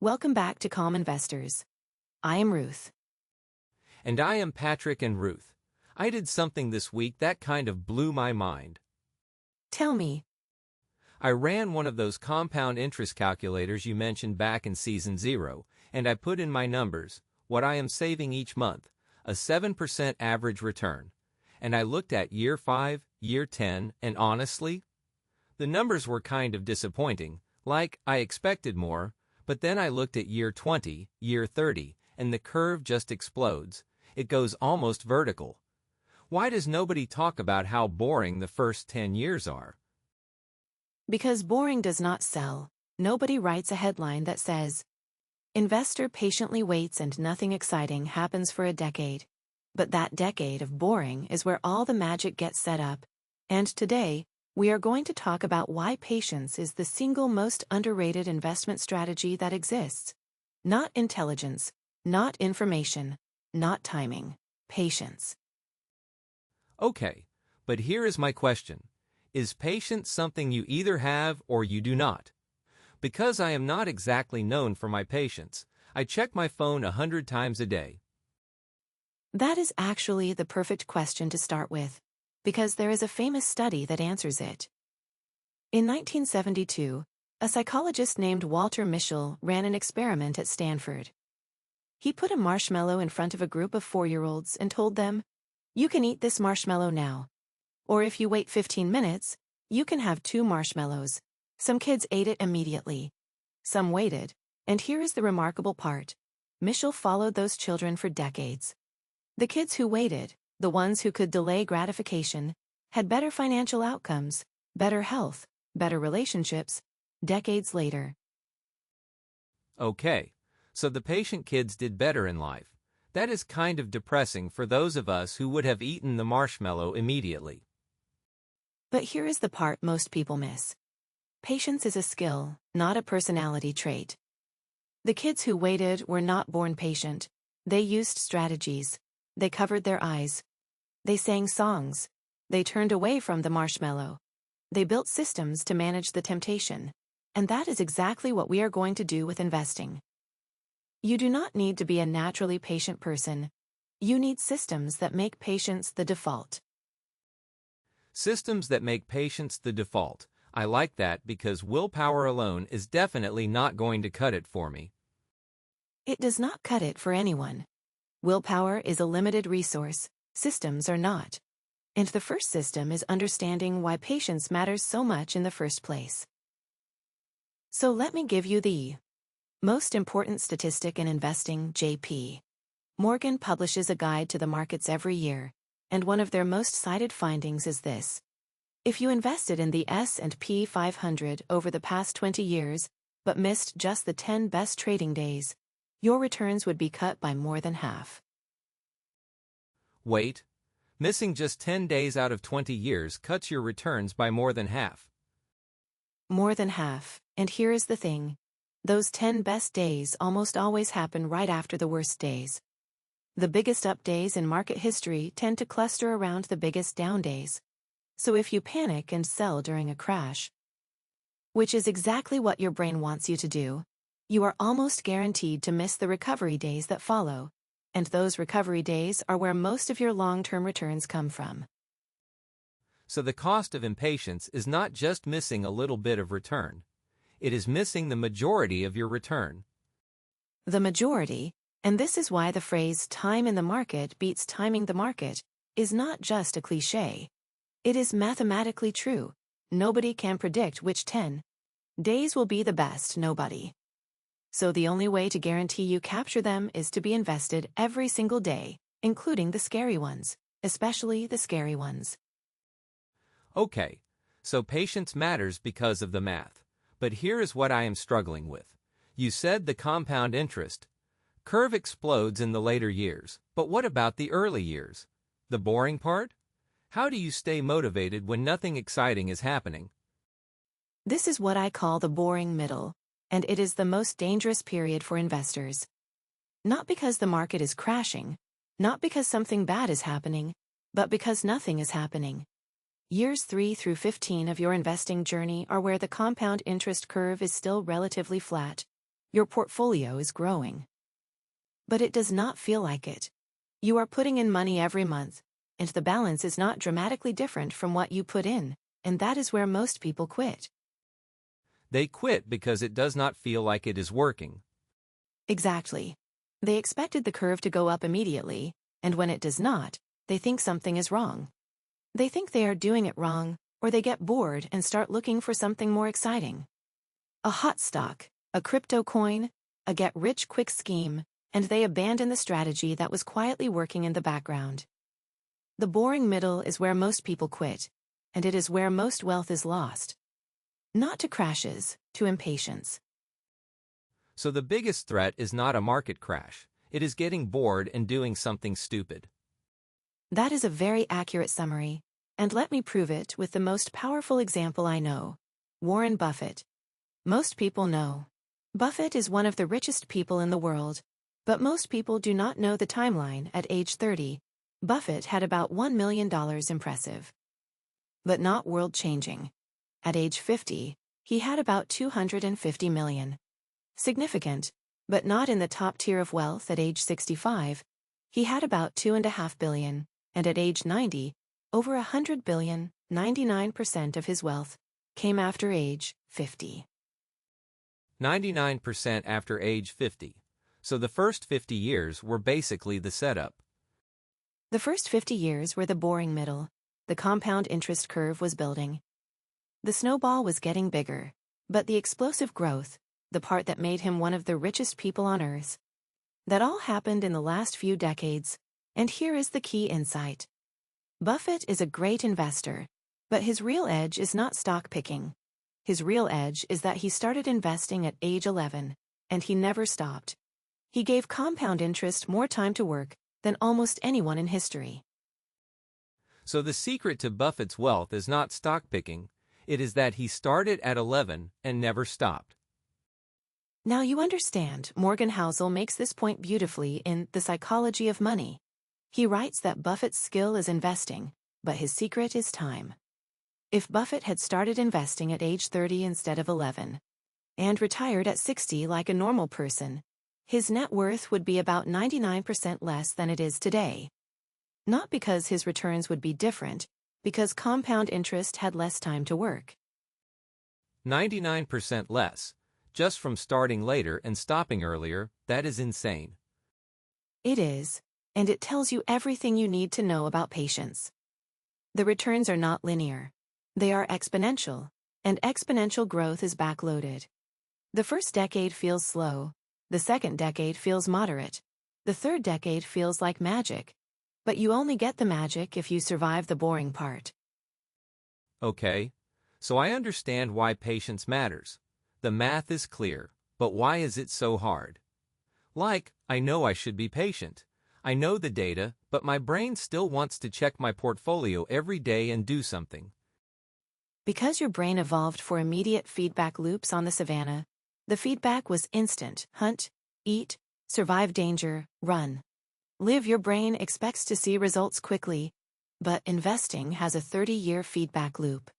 Welcome back to Calm Investors. I am Ruth. And I am Patrick and Ruth. I did something this week that kind of blew my mind. Tell me. I ran one of those compound interest calculators you mentioned back in Season 0, and I put in my numbers, what I am saving each month, a 7% average return. And I looked at year 5, year 10, and honestly, the numbers were kind of disappointing, like I expected more, but then I looked at year 20, year 30, and the curve just explodes. It goes almost vertical. Why does nobody talk about how boring the first 10 years are? Because boring does not sell. Nobody writes a headline that says, "Investor patiently waits and nothing exciting happens for a decade." But that decade of boring is where all the magic gets set up. And today, we are going to talk about why patience is the single most underrated investment strategy that exists. Not intelligence, not information, not timing. Patience. Okay, but here is my question. Is patience something you either have or you do not? Because I am not exactly known for my patience, I check my phone 100 times a day. That is actually the perfect question to start with, because there is a famous study that answers it. In 1972, a psychologist named Walter Mischel ran an experiment at Stanford. He put a marshmallow in front of a group of 4-year-olds and told them, "You can eat this marshmallow now. Or if you wait 15 minutes, you can have 2 marshmallows." Some kids ate it immediately. Some waited, and here is the remarkable part. Mischel followed those children for decades. The kids who waited, the ones who could delay gratification, had better financial outcomes, better health, better relationships, decades later. Okay, so the patient kids did better in life. That is kind of depressing for those of us who would have eaten the marshmallow immediately. But here is the part most people miss. Patience is a skill, not a personality trait. The kids who waited were not born patient. They used strategies. They covered their eyes. They sang songs. They turned away from the marshmallow. They built systems to manage the temptation. And that is exactly what we are going to do with investing. You do not need to be a naturally patient person. You need systems that make patience the default. Systems that make patience the default. I like that because willpower alone is definitely not going to cut it for me. It does not cut it for anyone. Willpower is a limited resource. Systems are not. And the first system is understanding why patience matters so much in the first place. So let me give you the most important statistic in investing. J.P. Morgan publishes a guide to the markets every year, and one of their most cited findings is this. If you invested in the S&P 500 over the past 20 years, but missed just the 10 best trading days, your returns would be cut by more than half. Wait, missing just 10 days out of 20 years cuts your returns by more than half. More than half, and here is the thing. Those 10 best days almost always happen right after the worst days. The biggest up days in market history tend to cluster around the biggest down days. So if you panic and sell during a crash, which is exactly what your brain wants you to do, you are almost guaranteed to miss the recovery days that follow, and those recovery days are where most of your long-term returns come from. So the cost of impatience is not just missing a little bit of return. It is missing the majority of your return. The majority, and this is why the phrase "time in the market beats timing the market" is not just a cliché. It is mathematically true. Nobody can predict which 10 days will be the best. Nobody. So the only way to guarantee you capture them is to be invested every single day, including the scary ones, especially the scary ones. Okay, so patience matters because of the math. But here is what I am struggling with. You said the compound interest curve explodes in the later years, but what about the early years? The boring part? How do you stay motivated when nothing exciting is happening? This is what I call the boring middle, and it is the most dangerous period for investors. Not because the market is crashing, not because something bad is happening, but because nothing is happening. Years 3 through 15 of your investing journey are where the compound interest curve is still relatively flat. Your portfolio is growing. But it does not feel like it. You are putting in money every month, and the balance is not dramatically different from what you put in, and that is where most people quit. They quit because it does not feel like it is working. Exactly. They expected the curve to go up immediately, and when it does not, they think something is wrong. They think they are doing it wrong, or they get bored and start looking for something more exciting. A hot stock, a crypto coin, a get-rich-quick scheme, and they abandon the strategy that was quietly working in the background. The boring middle is where most people quit, and it is where most wealth is lost. Not to crashes, to impatience. So the biggest threat is not a market crash. It is getting bored and doing something stupid. That is a very accurate summary, and let me prove it with the most powerful example I know, Warren Buffett. Most people know. Buffett is one of the richest people in the world, but most people do not know the timeline. At age 30, Buffett had about $1 million impressive. But not world-changing. At age 50, he had about $250 million. Significant, but not in the top tier of wealth. At age 65, he had about $2.5 billion, and at age 90, over $100 billion. 99% of his wealth came after age 50. 99% after age 50. So the first 50 years were basically the setup. The first 50 years were the boring middle. The compound interest curve was building. The snowball was getting bigger, but the explosive growth, the part that made him one of the richest people on earth, that all happened in the last few decades, and here is the key insight. Buffett is a great investor, but his real edge is not stock picking. His real edge is that he started investing at age 11, and he never stopped. He gave compound interest more time to work than almost anyone in history. So the secret to Buffett's wealth is not stock picking, it is that he started at 11 and never stopped. Now you understand, Morgan Housel makes this point beautifully in The Psychology of Money. He writes that Buffett's skill is investing, but his secret is time. If Buffett had started investing at age 30 instead of 11, and retired at 60 like a normal person, his net worth would be about 99% less than it is today. Not because his returns would be different, because compound interest had less time to work. 99% less, just from starting later and stopping earlier, that is insane. It is, and it tells you everything you need to know about patience. The returns are not linear. They are exponential, and exponential growth is backloaded. The first decade feels slow, the second decade feels moderate, the third decade feels like magic. But you only get the magic if you survive the boring part. Okay, so I understand why patience matters. The math is clear, but why is it so hard? Like, I know I should be patient. I know the data, but my brain still wants to check my portfolio every day and do something. Because your brain evolved for immediate feedback loops on the savannah, the feedback was instant: hunt, eat, survive danger, run. Live. Your brain expects to see results quickly, but investing has a 30-year feedback loop.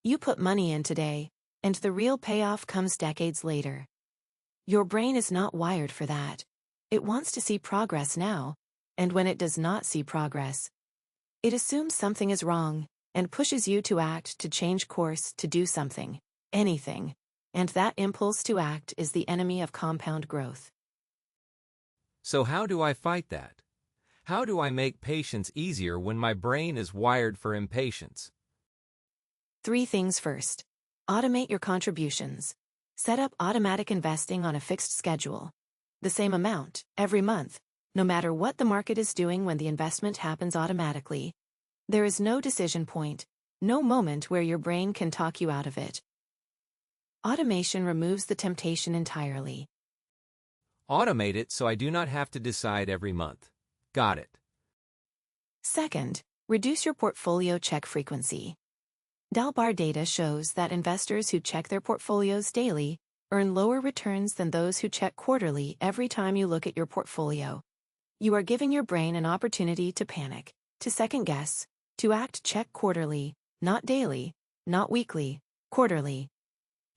You put money in today, and the real payoff comes decades later. Your brain is not wired for that. It wants to see progress now, and when it does not see progress, it assumes something is wrong, and pushes you to act, to change course, to do something, anything, and that impulse to act is the enemy of compound growth. So how do I fight that? How do I make patience easier when my brain is wired for impatience? 3 things first. Automate your contributions. Set up automatic investing on a fixed schedule. The same amount, every month, no matter what the market is doing. When the investment happens automatically, there is no decision point, no moment where your brain can talk you out of it. Automation removes the temptation entirely. Automate it so I do not have to decide every month. Got it. Second, reduce your portfolio check frequency. Dalbar data shows that investors who check their portfolios daily earn lower returns than those who check quarterly. Every time you look at your portfolio, you are giving your brain an opportunity to panic, to second guess, to act. Check quarterly, not daily, not weekly, quarterly.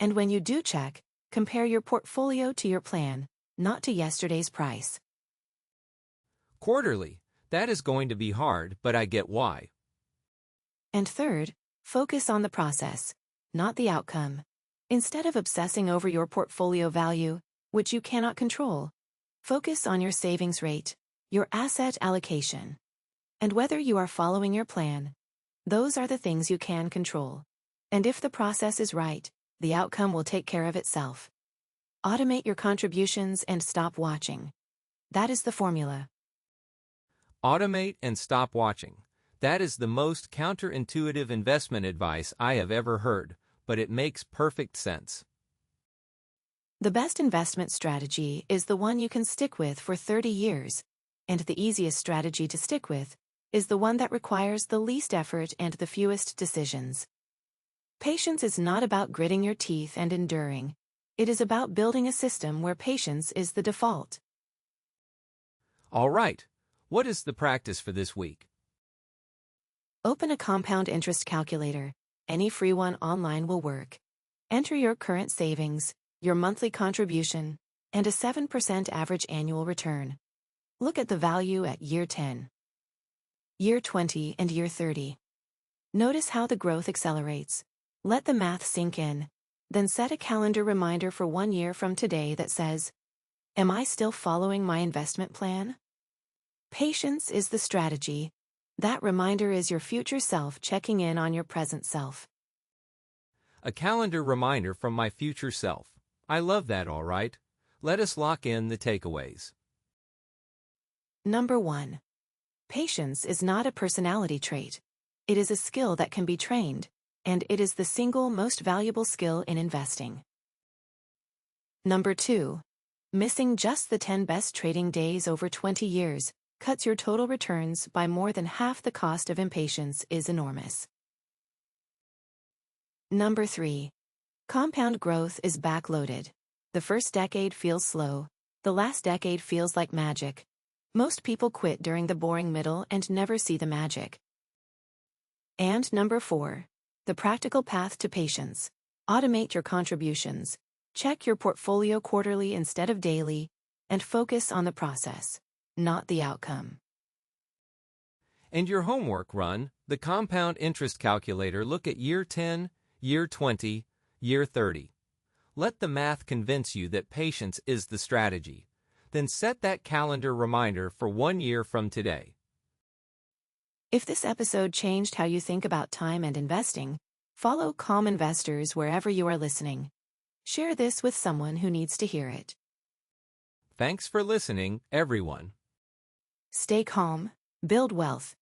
And when you do check, Compare your portfolio to your plan, not to yesterday's price. Quarterly. That is going to be hard, but I get why. And third, focus on the process, not the outcome. Instead of obsessing over your portfolio value, which you cannot control, focus on your savings rate, your asset allocation. And whether you are following your plan, those are the things you can control. And if the process is right, the outcome will take care of itself. Automate your contributions and stop watching. That is the formula. Automate and stop watching. That is the most counterintuitive investment advice I have ever heard, but it makes perfect sense. The best investment strategy is the one you can stick with for 30 years, and the easiest strategy to stick with is the one that requires the least effort and the fewest decisions. Patience is not about gritting your teeth and enduring. It is about building a system where patience is the default. All right. What is the practice for this week? Open a compound interest calculator. Any free one online will work. Enter your current savings, your monthly contribution, and a 7% average annual return. Look at the value at year 10, year 20, and year 30. Notice how the growth accelerates. Let the math sink in. Then set a calendar reminder for 1 year from today that says, "Am I still following my investment plan?" Patience is the strategy. That reminder is your future self checking in on your present self. A calendar reminder from my future self. I love that, all right. Let us lock in the takeaways. Number 1. Patience is not a personality trait. It is a skill that can be trained, and it is the single most valuable skill in investing. Number 2. Missing just the 10 best trading days over 20 years cuts your total returns by more than half. The cost of impatience is enormous. Number 3. Compound growth is backloaded. The first decade feels slow. The last decade feels like magic. Most people quit during the boring middle and never see the magic. And number 4. The practical path to patience. Automate your contributions. Check your portfolio quarterly instead of daily, and focus on the process, not the outcome. And your homework run, the compound interest calculator. Look at year 10, year 20, year 30. Let the math convince you that patience is the strategy. Then set that calendar reminder for 1 year from today. If this episode changed how you think about time and investing, follow Calm Investors wherever you are listening. Share this with someone who needs to hear it. Thanks for listening, everyone. Stay calm, build wealth,